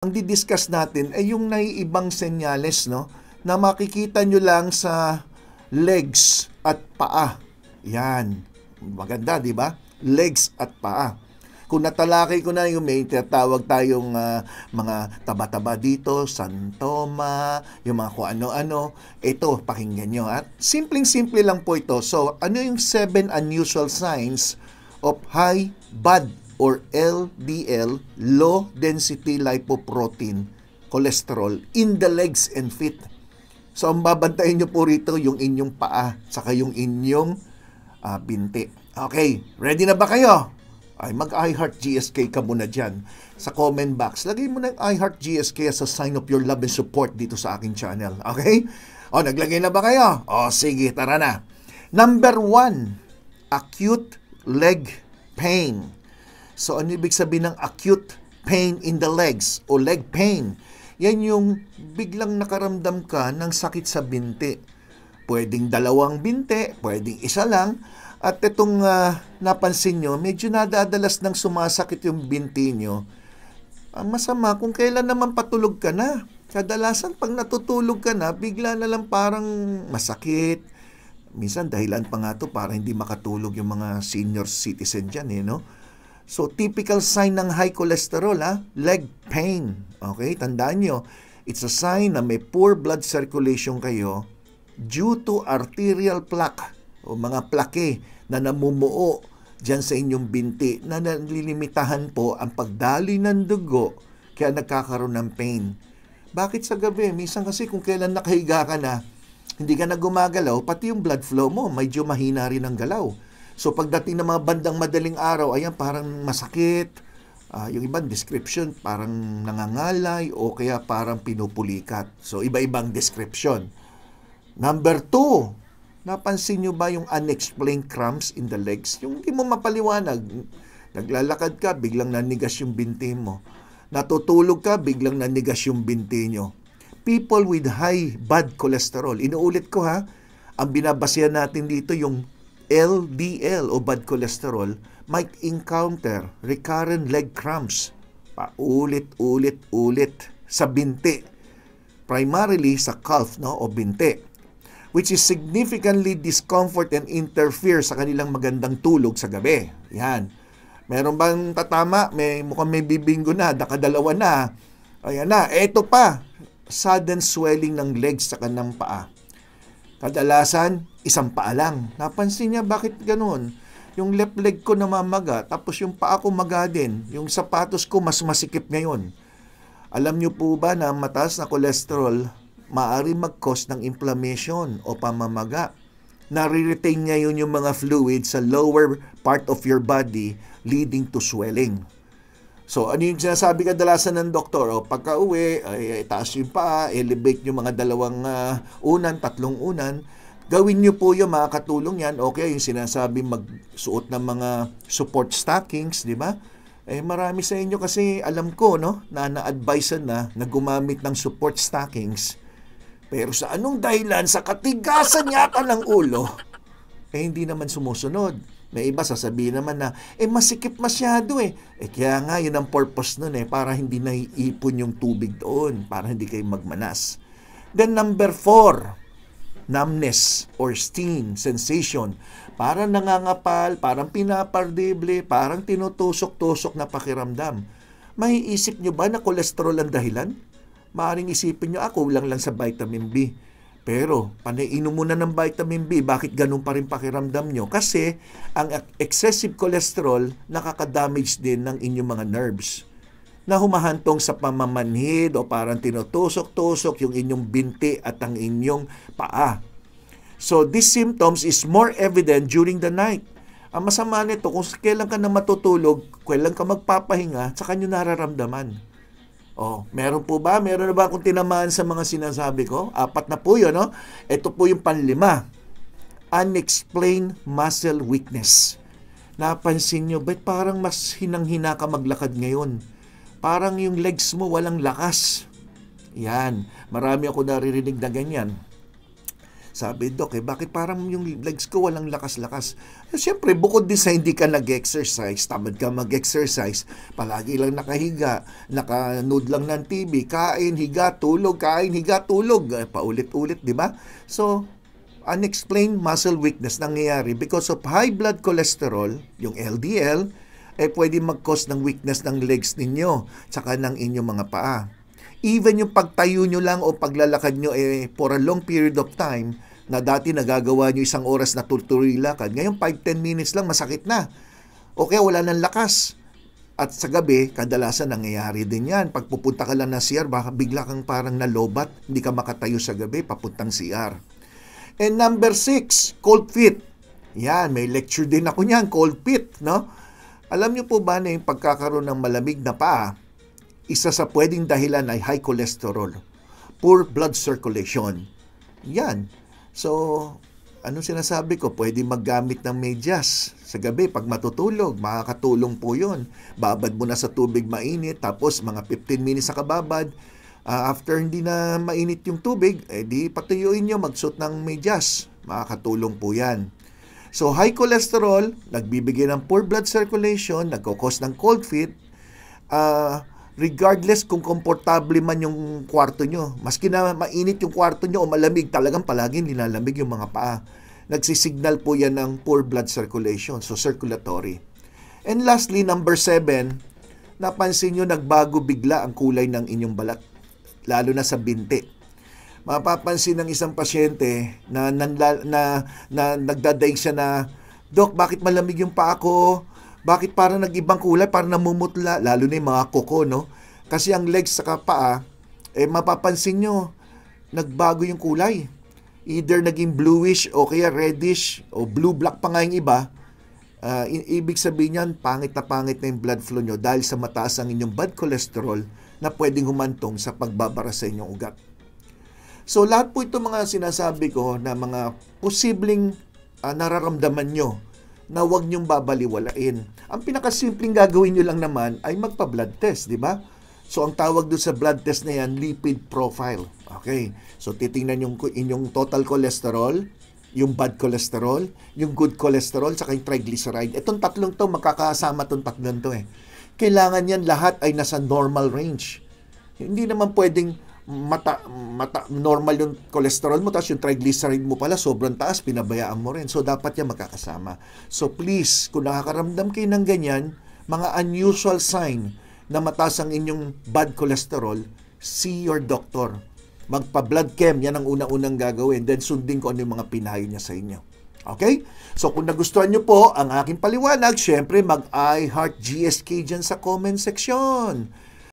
Ang didiscuss natin ay yung naiibang senyales, no, na makikita nyo lang sa legs at paa. Yan. Maganda, di ba? Legs at paa. Kung natalakay ko na yung may tinatawag tayong mga taba-taba dito, santoma, yung mga kung ano-ano, ito, pakinggan nyo. At simpleng-simple lang po ito. So, ano yung 7 unusual signs of high bad or LDL, low density lipoprotein cholesterol in the legs and feet? So, ang babantayan nyo po rito yung inyong paa, saka yung inyong binti. Okay, ready na ba kayo? Ay, mag-iHeart GSK ka muna dyan sa comment box. Lagay mo na yung iHeart GSK as a sign of your love and support dito sa aking channel. Okay? O, naglagay na ba kayo? O, sige, tara na. Number 1, acute leg pain. So, ano ibig sabihin ng acute pain in the legs o leg pain? Yan yung biglang nakaramdam ka ng sakit sa binti. Pwedeng dalawang binti, pwedeng isa lang. At itong napansin nyo, medyo nadadalas ng sumasakit yung binti nyo. Ang masama, kung kailan naman patulog ka na. Kadalasan, pag natutulog ka na, bigla na lang parang masakit. Minsan, dahilan pa nga to para hindi makatulog yung mga senior citizen dyan, no? So, typical sign ng high cholesterol, leg pain. Okay, tandaan nyo, it's a sign na may poor blood circulation kayo due to arterial plaque o mga plaque na namumuo dyan sa inyong binti na nalilimitahan po ang pagdaloy ng dugo kaya nagkakaroon ng pain. Bakit sa gabi? Minsan kasi kung kailan nakahiga ka na, hindi ka na gumagalaw, pati yung blood flow mo, medyo mahina rin ang galaw. So pagdating ng mga bandang madaling araw, ayan parang masakit. Yung ibang description, parang nangangalay o kaya parang pinupulikat. So iba-ibang description. Number 2, napansin nyo ba yung unexplained cramps in the legs? Yung hindi mo mapaliwanag. Naglalakad ka, biglang nanigas yung binti mo. Natutulog ka, biglang nanigas yung binti nyo. People with high bad cholesterol. Inuulit ko ang binabasihan natin dito yung LDL o bad cholesterol might encounter recurrent leg cramps. Paulit-ulit-ulit sa binti. Primarily sa calf o binti, which is significantly discomfort and interfere sa kanilang magandang tulog sa gabi. Yan. Meron bang tatama? Mukhang may bibinggo na, nakadalawa na. Ayan na. Eto pa, sudden swelling ng legs sa kanang paa. Kadalasan, isang paa lang. Napansin niya, bakit ganun? Yung left leg ko namamaga, tapos yung paa ko maga din. Yung sapatos ko mas masikip ngayon. Alam niyo po ba na mataas na cholesterol maaari mag-cause ng inflammation o pamamaga? Nare-retain niya yun yung mga fluids sa lower part of your body leading to swelling. So, ano yung sinasabi kadalasan ng doktor? Pagka uwi, taas yung paa, elevate yung mga dalawang unan, tatlong unan. Gawin nyo po yung makakatulong yan. Okay, yung sinasabi magsuot ng mga support stockings, di ba? Marami sa inyo kasi alam ko, na na-advisean na gumamit ng support stockings. Pero sa anong dahilan, sa katigasan yata ng ulo, hindi naman sumusunod. May iba sasabihin naman na, masikip masyado kaya nga yun ang purpose nun para hindi naiipon yung tubig doon, para hindi kayo magmanas. Then number 4, numbness or sting sensation. Parang nangangapal, parang pinapardible, parang tinutusok-tusok na pakiramdam. Maiisip nyo ba na cholesterol ang dahilan? Maaring isipin nyo, kulang lang sa vitamin B. Pero, panainom mo na ng vitamin B, bakit ganun pa rin pakiramdam nyo? Kasi, ang excessive cholesterol nakaka-damage din ng inyong mga nerves na humahantong sa pamamanhid o parang tinutusok-tusok yung inyong binti at ang inyong paa. So, these symptoms is more evident during the night. Ang masama nito, kung kailan ka na matutulog, kailan ka magpapahinga, saka nyo nararamdaman. Meron po ba? Meron na ba akong tinamaan sa mga sinasabi ko? 4 na po yun, Ito po yung panlima. Unexplained muscle weakness. Napansin nyo, ba't parang mas hinang-hina ka maglakad ngayon? Parang yung legs mo walang lakas. Yan. Marami ako naririnig na ganyan. Sabi, Dok, bakit parang yung legs ko walang lakas-lakas? Siyempre, bukod din sa hindi ka nag-exercise, tamad ka mag-exercise, palagi lang nakahiga, nakanood lang ng TV, kain, higa, tulog, kain, higa, tulog, paulit-ulit, di ba? So, unexplained muscle weakness nangyayari because of high blood cholesterol, yung LDL, pwede mag-cause ng weakness ng legs ninyo, tsaka ng inyong mga paa. Even yung pagtayo nyo lang o paglalakad nyo for a long period of time, na dati nagagawa nyo 1 oras na tuloy lakad, ngayon 5-10 minutes lang masakit na. O kaya wala ng lakas. At sa gabi, kadalasan nangyayari din yan. Pag pupunta ka lang ng CR, baka bigla kang parang nalobat, hindi ka makatayo sa gabi, papuntang CR. And number 6, cold feet. Yan, may lecture din ako niyan, cold feet, no? Alam niyo po ba na yung pagkakaroon ng malamig na paa, isa sa pwedeng dahilan ay high cholesterol, poor blood circulation. Yan. So, ano sinasabi ko? Pwede maggamit ng medyas sa gabi pag matutulog. Makakatulong po yun. Babad mo na sa tubig mainit, tapos mga 15 minutes sa kababad. After hindi na mainit yung tubig, di patuyuin nyo, magsuot ng medyas. Makakatulong po yan. So, high cholesterol, nagbibigay ng poor blood circulation, nagkukos ng cold feet, regardless kung komportable man yung kwarto nyo. Maski na mainit yung kwarto nyo o malamig, talagang palaging nilalamig yung mga paa. Nagsisignal po yan ng poor blood circulation, so circulatory. And lastly, number 7, napansin nyo nagbago bigla ang kulay ng inyong balat, lalo na sa binti. Mapapansin ng isang pasyente na nagdadaig siya na, Dok, bakit malamig yung paa ko? Bakit parang nag-ibang kulay, parang namumutla, lalo na yung mga kuko, no? Kasi ang legs sa paa, mapapansin nyo, nagbago yung kulay. Either naging bluish o kaya reddish o blue-black pa nga yung iba. Ibig sabihin yan, pangit na yung blood flow nyo dahil sa mataas ang inyong bad cholesterol na pwedeng humantong sa pagbabara sa inyong ugat. So lahat po ito mga sinasabi ko na mga posibleng nararamdaman nyo na huwag niyong babaliwalain. Ang pinakasimpleng gagawin niyo lang naman ay magpa-blood test, di ba? So, ang tawag doon sa blood test na yan, lipid profile. Okay. So, titingnan yung inyong total cholesterol, yung bad cholesterol, yung good cholesterol, saka yung triglyceride. Itong tatlong to, magkakasama itong tatlong to eh. Kailangan yan lahat ay nasa normal range. Hindi naman pwedeng normal yung cholesterol mo, tapos yung triglyceride mo pala sobrang taas, pinabayaan mo rin. So, dapat yan magkakasama. So, please, kung nakakaramdam kayo ng ganyan, mga unusual sign na mataas ang inyong bad cholesterol, see your doctor. Magpa-blood chem, yan ang unang-unang gagawin. Then, sundin ko ano yung mga pinayo niya sa inyo. Okay? So, kung nagustuhan nyo po ang aking paliwanag, syempre, mag-iHeart GSK dyan sa comment section.